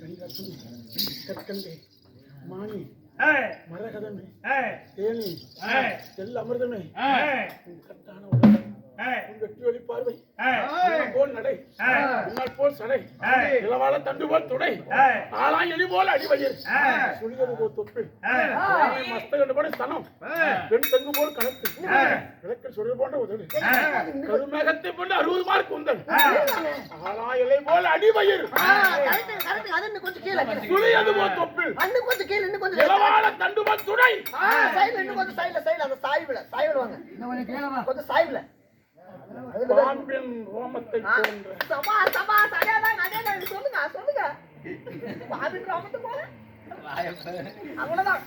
கற்கண்டே மானி மரகதமே தேனி செல்ல அமிர்தமே கட்டான உலகம் வெற்றி ஒளி பார்வை போல் நடை முன்னால் போல் சடை இளவாள தண்டு போல் துணை ஆளா எலி போல் அடிவயிர் சுழியது போல் தொப்பு மஸ்தகண்டு போல ஸ்தனம் பெண் தங்கு போல் கணக்கு விளக்கு சுடர் போன்ற உதவி கருமேகத்தை போல 60 மார்க் உந்தன் ஆளா இலை போல் அடிவயிர் சுழியது போல் தொப்பு இளவாள தண்டு போல் துணை பாம்பின் ரோமத்தை போன்ற சொல்லுங்க பாம்பின் ரோமத்தை போல அவ்வளவுதான்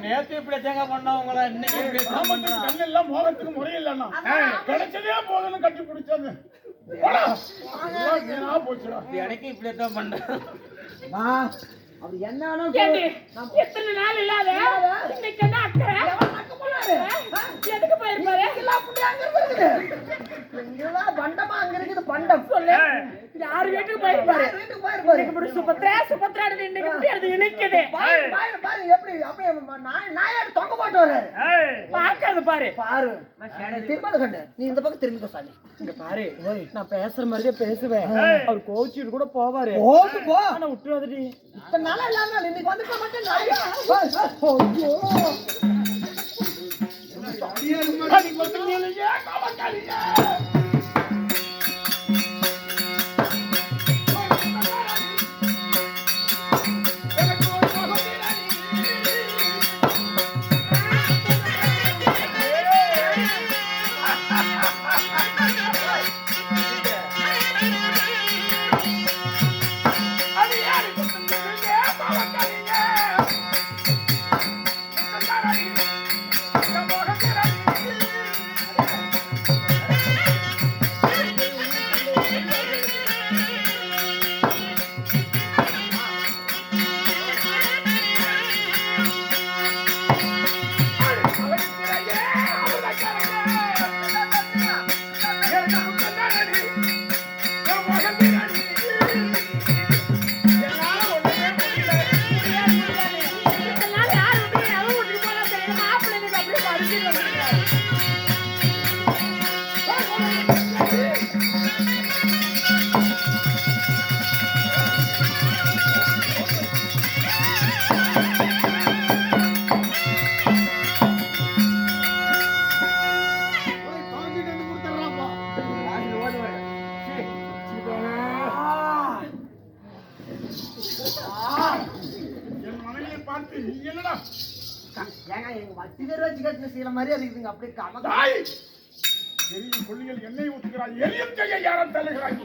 நேத்து இப்படி தேங்காய் பண்ணவங்கள இன்னைக்கு கண்ணெல்லாம் மோகத்துக்கு முறையில்லைன்னா கிடைச்சதே போதுன்னு கட்டி பிடிச்சது போச்சுடா எனக்கு இப்படித்தான் பண்றேன் அவர் என்ன எத்தனை நாள் இல்லாத இன்னைக்கு என்ன அக்கறை எதுக்கு போயிருப்பாரு பண்டமா அங்க இருக்குது பண்டம் சொல்லு யாரு வீட்டுக்கு போயிருப்பாரு சுபத்ரா இன்னைக்கு இணைக்குது எப்படி அப்படியே நாயாடு தொங்க போட்டு வர்றாரு பாக்காது பாரு பாரு திரும்ப கண்டு நீ இந்த பக்கம் திரும்பி சாமி இங்க பாரு நான் பேசுற மாதிரியே பேசுவேன் அவர் கோச்சிட்டு கூட போவாரு போ ஆனா விட்டு வந்துட்டு இத்தனை நாளா இல்லாம இன்னைக்கு வந்துட்டு மட்டும் நாயா எரியும் கொள்ளிகள் எண்ணெய் ஊத்துகிறாய் எரியும் கையை யாரும் தள்ளுகிறாய்